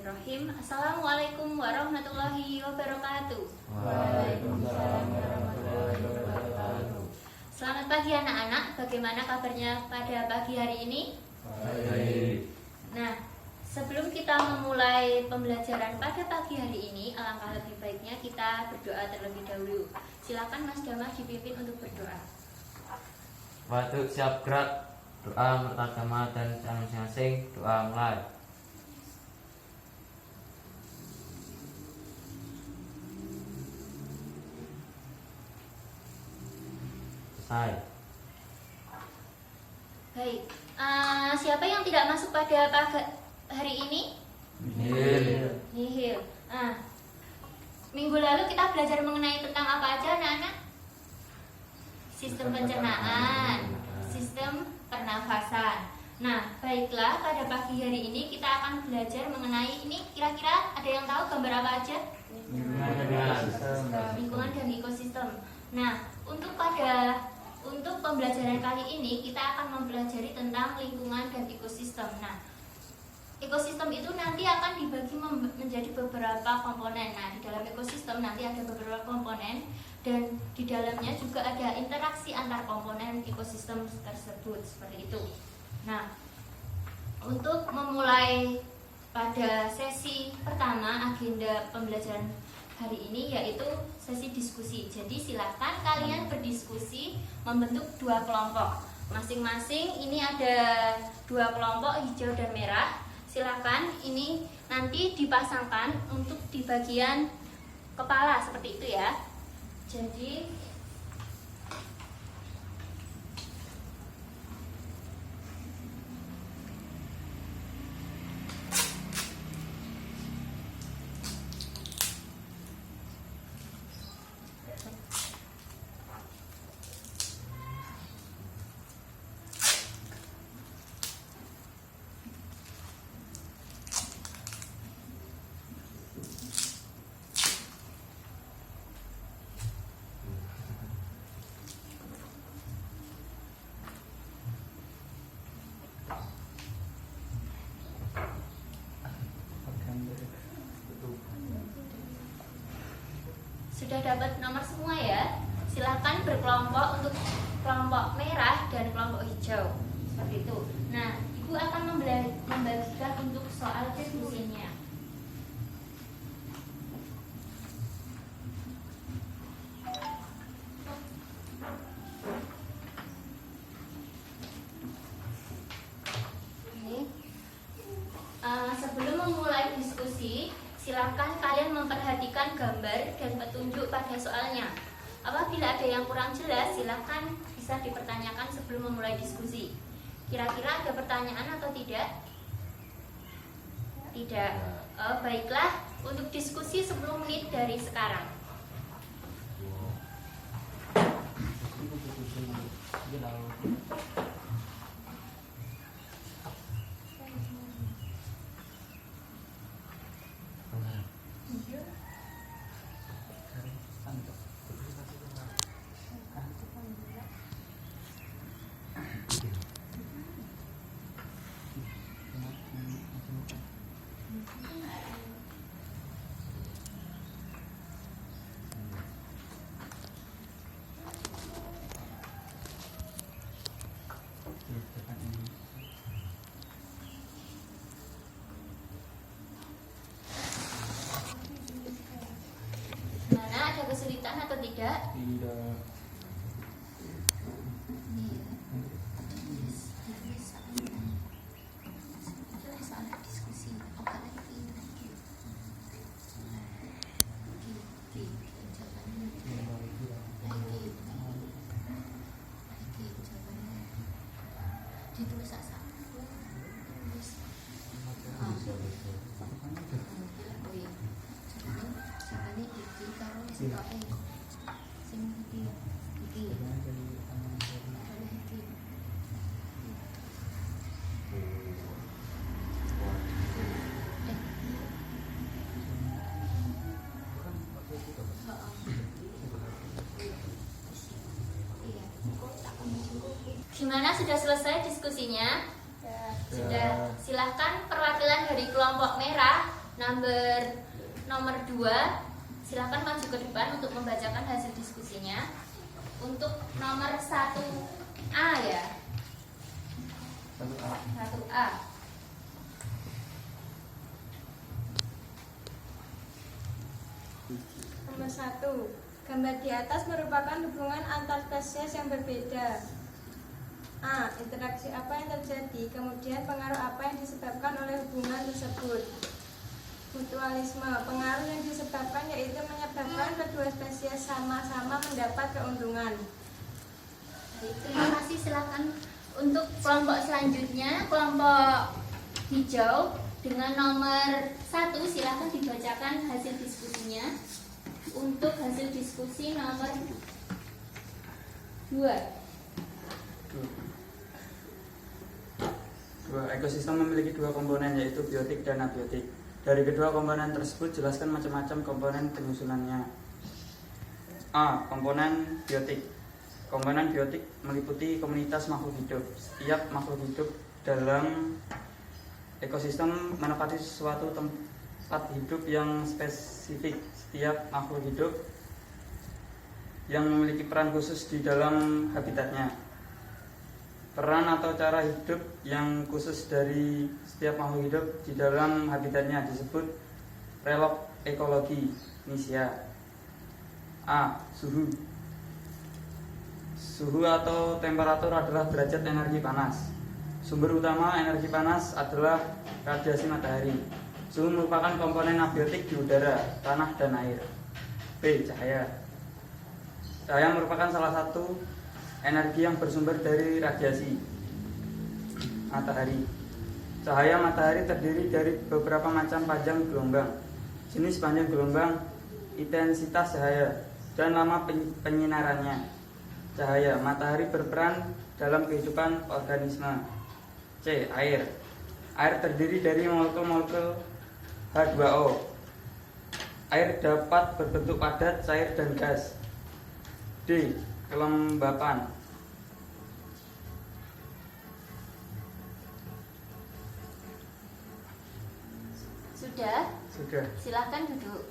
Bismillahirrahmanirrahim. Assalamualaikum warahmatullahi wabarakatuh. Waalaikumsalam warahmatullahi wabarakatuh. Selamat pagi anak-anak. Bagaimana kabarnya pada pagi hari ini? Baik. Nah, sebelum kita memulai pembelajaran pada pagi hari ini, alangkah lebih baiknya kita berdoa terlebih dahulu. Silakan Mas Damar dipimpin untuk berdoa. Waktu siap gerak, doa pertama dan masing-masing doa mulai. Selesai. Baik, siapa yang tidak masuk pada pagi hari ini? Nihil. Minggu lalu kita belajar mengenai tentang apa aja anak-anak? Sistem pencernaan, sistem pernafasan. Nah, baiklah, pada pagi hari ini kita akan belajar mengenai ini. Kira-kira ada yang tahu gambar apa aja? Lingkungan dan ekosistem. Nah, untuk pembelajaran kali ini kita akan mempelajari tentang lingkungan dan ekosistem. Nah, ekosistem itu nanti akan dibagi menjadi beberapa komponen. Nah, di dalam ekosistem nanti ada beberapa komponen dan di dalamnya juga ada interaksi antar komponen ekosistem tersebut, seperti itu. Nah, untuk memulai pada sesi pertama agenda pembelajaran hari ini yaitu sesi diskusi. Jadi silakan kalian berdiskusi membentuk dua kelompok. Masing-masing ini ada dua kelompok, hijau dan merah. Silakan ini nanti dipasangkan untuk di bagian kepala seperti itu ya. Jadi sudah dapat nomor semua ya. Silakan berkelompok untuk kelompok merah dan kelompok hijau seperti itu. Nah, Ibu akan membagikan untuk soal diskusinya. Sebelum memulai diskusi, silakan kalian memperhatikan gambar dan petunjuk pada soalnya. Apabila ada yang kurang jelas, silakan bisa dipertanyakan sebelum memulai diskusi. Kira-kira ada pertanyaan atau tidak? Tidak. Baiklah, untuk diskusi 10 menit dari sekarang. Mana ada kesulitan atau tidak? Tidak. Gimana, sudah selesai diskusinya? Sudah. Silahkan perwakilan dari kelompok merah nomor 2, silakan maju ke depan untuk membacakan hasil diskusinya. Untuk nomor 1A ya. 1A. Nomor 1. Gambar di atas merupakan hubungan antar spesies yang berbeda. A. Interaksi apa yang terjadi, kemudian pengaruh apa yang disebabkan oleh hubungan tersebut. Mutualisme. Pengaruh yang disebabkan yaitu menyebabkan kedua spesies sama-sama mendapat keuntungan. Baik, terima kasih. Silakan untuk kelompok selanjutnya, kelompok hijau dengan nomor 1, silakan dibacakan hasil diskusinya. Untuk hasil diskusi nomor 2. Ekosistem memiliki dua komponen, yaitu biotik dan abiotik. Dari kedua komponen tersebut, jelaskan macam-macam komponen penyusunannya. A. Komponen biotik. Komponen biotik meliputi komunitas makhluk hidup. Setiap makhluk hidup dalam ekosistem menempati suatu tempat hidup yang spesifik. Setiap makhluk hidup yang memiliki peran khusus di dalam habitatnya. Peran atau cara hidup yang khusus dari setiap makhluk hidup di dalam habitatnya disebut relok ekologi. Inisia. A. Suhu. Suhu atau temperatur adalah derajat energi panas. Sumber utama energi panas adalah radiasi matahari. Suhu merupakan komponen abiotik di udara, tanah, dan air. B. Cahaya. Cahaya merupakan salah satu energi yang bersumber dari radiasi matahari. Cahaya matahari terdiri dari beberapa macam panjang gelombang, jenis panjang gelombang, intensitas cahaya, dan lama penyinarannya. Cahaya matahari berperan dalam kehidupan organisme. C. Air. Air terdiri dari molekul-molekul H2O. Air dapat berbentuk padat, cair, dan gas. D. Kelembapan. Sudah? Sudah. Silakan duduk.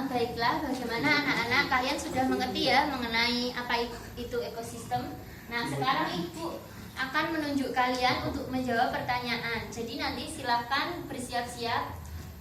Baiklah, bagaimana anak-anak, kalian sudah mengerti ya mengenai apa itu ekosistem. Nah, sekarang Ibu akan menunjuk kalian untuk menjawab pertanyaan. Jadi nanti silakan bersiap-siap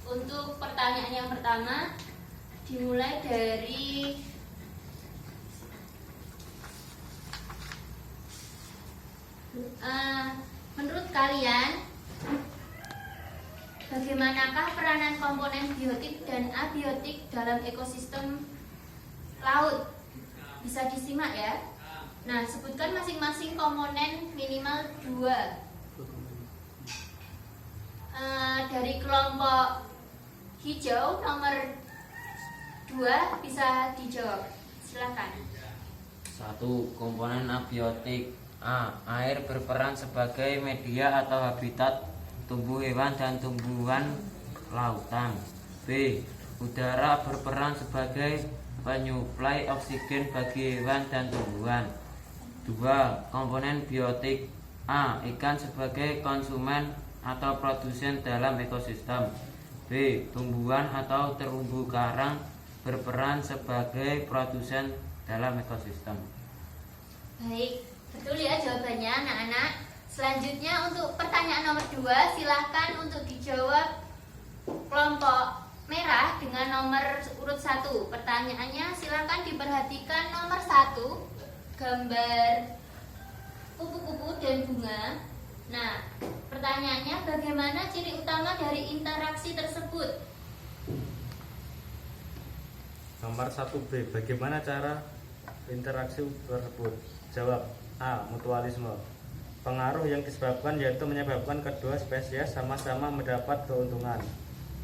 untuk pertanyaan yang pertama, dimulai dari menurut kalian, bagaimanakah peranan komponen biotik dan abiotik dalam ekosistem laut? Bisa disimak ya. Nah, sebutkan masing-masing komponen minimal 2. Dari kelompok hijau nomor 2 bisa dijawab. Silakan. 1. Komponen abiotik. A. Air berperan sebagai media atau habitat tumbuh hewan dan tumbuhan lautan. B. Udara berperan sebagai penyuplai oksigen bagi hewan dan tumbuhan. 2. Komponen biotik. A. Ikan sebagai konsumen atau produsen dalam ekosistem. B. Tumbuhan atau terumbu karang berperan sebagai produsen dalam ekosistem. Baik, betul ya jawabannya anak-anak. Selanjutnya untuk pertanyaan nomor 2, silahkan untuk dijawab kelompok merah dengan nomor urut 1. Pertanyaannya silahkan diperhatikan nomor 1, gambar kupu-kupu dan bunga. Nah, pertanyaannya bagaimana ciri utama dari interaksi tersebut? Nomor 1B, bagaimana cara interaksi tersebut? Jawab. A. Mutualisme. Pengaruh yang disebabkan yaitu menyebabkan kedua spesies sama-sama mendapat keuntungan.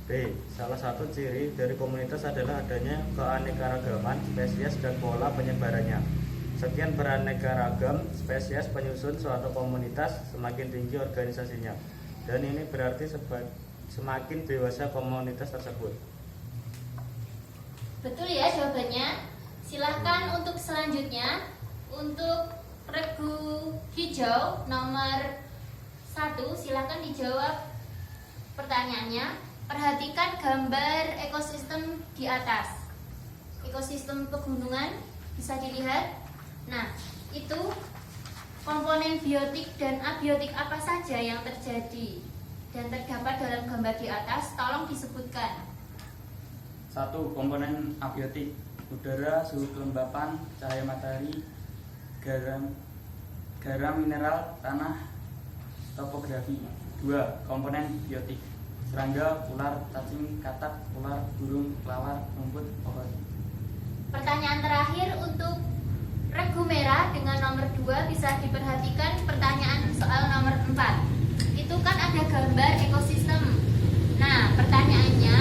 B. Salah satu ciri dari komunitas adalah adanya keanekaragaman spesies dan pola penyebarannya. Sekian beraneka ragam spesies penyusun suatu komunitas, semakin tinggi organisasinya. Dan ini berarti semakin dewasa komunitas tersebut. Betul ya jawabannya. Silahkan untuk selanjutnya, untuk regu hijau nomor 1, silahkan dijawab pertanyaannya, perhatikan gambar ekosistem di atas. Ekosistem pegunungan bisa dilihat. Nah, itu komponen biotik dan abiotik apa saja yang terjadi dan terdapat dalam gambar di atas, tolong disebutkan. 1. Komponen abiotik: udara, suhu kelembapan, cahaya matahari, garam mineral, tanah, topografi. 2. Komponen biotik: serangga, ular, cacing, katak, ular, burung, kelawar, rumput, pohon. Pertanyaan terakhir untuk regu merah dengan nomor 2 bisa diperhatikan pertanyaan soal nomor 4. Itu kan ada gambar ekosistem. Nah, pertanyaannya,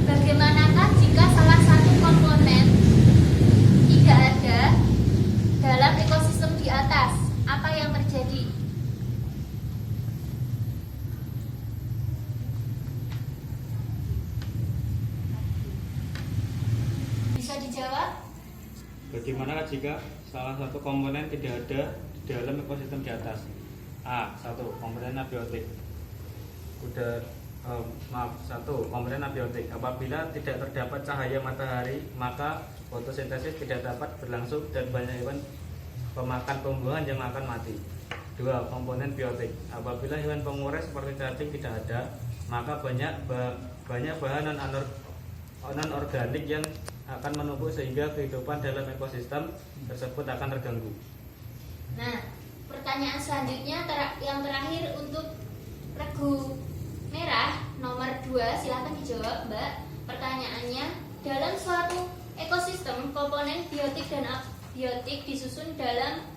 bagaimanakah jika salah satu komponen tidak ada dalam ekosistem di atas? Apa yang terjadi? Bisa dijawab? Bagaimana jika salah satu komponen tidak ada di dalam ekosistem di atas? A. 1. Komponen abiotik. Komponen abiotik. Apabila tidak terdapat cahaya matahari, maka fotosintesis tidak dapat berlangsung dan banyak hewan pemakan tumbuhan yang akan mati. 2. Komponen biotik. Apabila hewan pengurai seperti cacing tidak ada, maka banyak bahan non-organik yang akan menumpuk sehingga kehidupan dalam ekosistem tersebut akan terganggu. Nah, pertanyaan selanjutnya yang terakhir untuk regu merah nomor 2, silahkan dijawab, Mbak. Pertanyaannya, dalam suatu ekosistem komponen biotik dan abiotik disusun dalam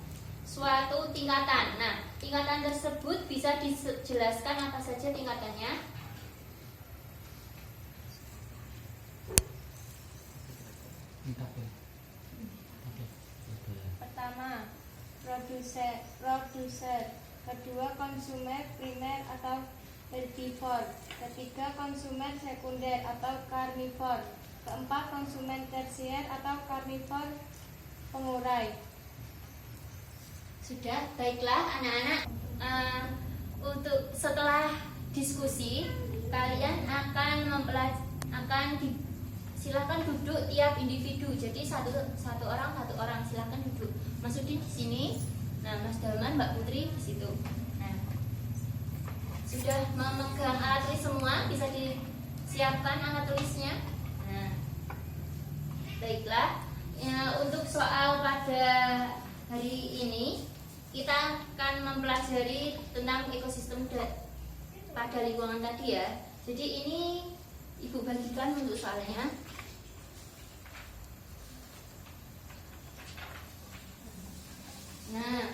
suatu tingkatan. Nah, tingkatan tersebut bisa dijelaskan apa saja tingkatannya? Pertama, produser. Kedua, konsumer primer atau herbivor. Ketiga, konsumen sekunder atau karnivor. Keempat, konsumen tersier atau karnivor pengurai. Sudah, baiklah anak-anak. Untuk setelah diskusi, kalian silakan duduk tiap individu. Jadi satu orang silakan duduk. Mas Udin di sini. Nah, Mas Dalman, Mbak Putri di situ. Nah, sudah memegang alat tulis semua, bisa disiapkan alat tulisnya. Nah, baiklah. Ya, untuk soal pada hari ini kita akan mempelajari tentang ekosistem pada lingkungan tadi ya. Jadi ini Ibu bagikan untuk soalnya. Nah,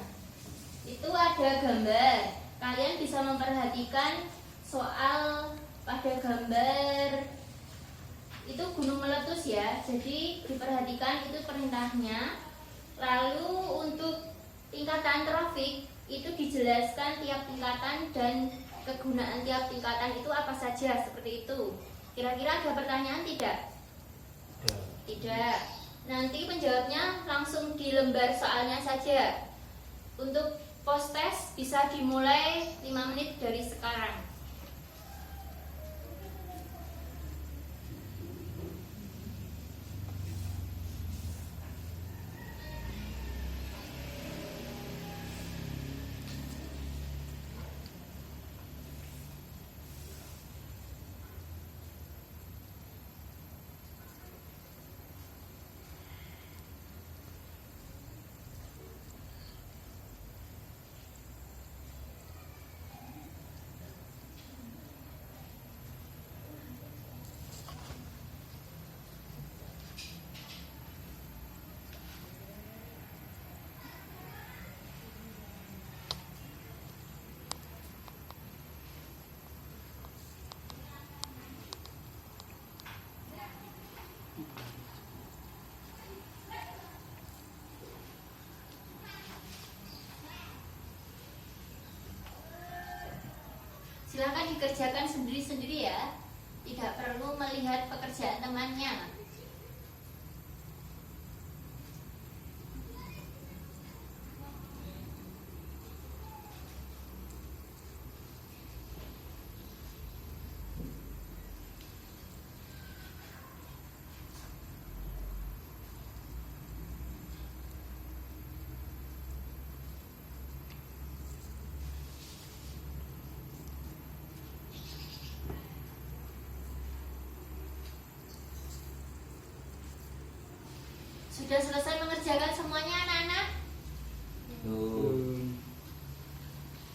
itu ada gambar. Kalian bisa memperhatikan soal pada gambar itu gunung meletus ya. Jadi diperhatikan itu perintahnya. Lalu untuk tingkatan trofik itu dijelaskan tiap tingkatan dan kegunaan tiap tingkatan itu apa saja, seperti itu. Kira-kira ada pertanyaan tidak? Tidak. Nanti penjawabnya langsung di lembar soalnya saja. Untuk post test bisa dimulai 5 menit dari sekarang. Silakan dikerjakan sendiri-sendiri ya. Tidak perlu melihat pekerjaan temannya. Sudah selesai mengerjakan semuanya anak-anak? Tuh.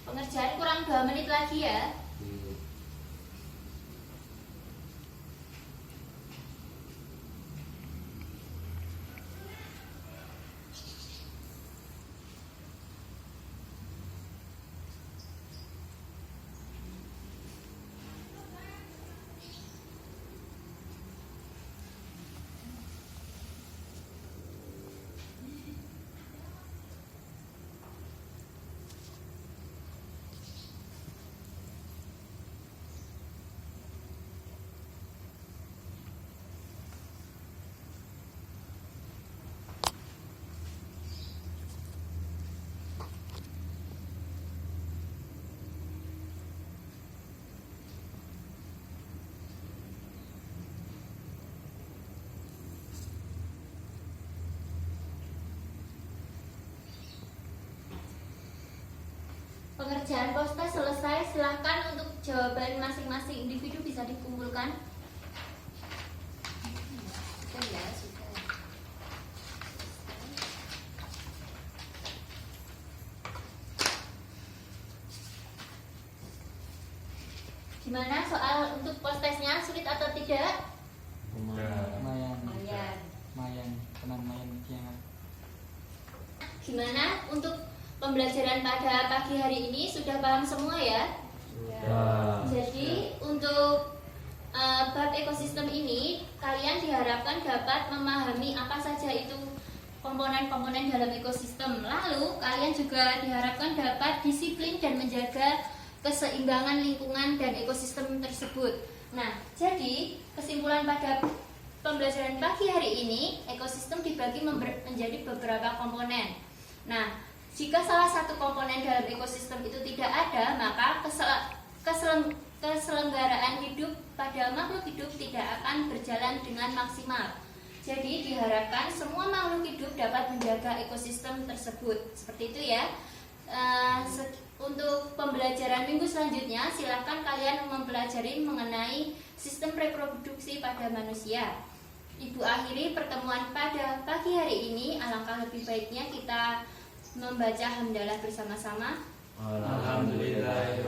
Pengerjaan kurang 2 menit lagi ya. Pengerjaan poster selesai, silahkan untuk jawaban masing-masing individu bisa dikumpulkan. Sudah ya, sudah. Gimana soal untuk postesnya, sulit atau tidak? Lumayan. Lumayan. Tenang, lumayan kiamat. Gimana untuk pembelajaran pada pagi hari ini, sudah paham semua ya? Sudah. Jadi untuk bab ekosistem ini kalian diharapkan dapat memahami apa saja itu komponen-komponen dalam ekosistem. Lalu kalian juga diharapkan dapat disiplin dan menjaga keseimbangan lingkungan dan ekosistem tersebut. Nah, jadi kesimpulan pada pembelajaran pagi hari ini, ekosistem dibagi menjadi beberapa komponen. Nah, jika salah satu komponen dalam ekosistem itu tidak ada, maka keselenggaraan hidup pada makhluk hidup tidak akan berjalan dengan maksimal. Jadi diharapkan semua makhluk hidup dapat menjaga ekosistem tersebut. Seperti itu ya. Untuk pembelajaran minggu selanjutnya, silakan kalian mempelajari mengenai sistem reproduksi pada manusia. Ibu akhiri pertemuan pada pagi hari ini. Alangkah lebih baiknya kita membaca hamdalah bersama-sama. Alhamdulillah.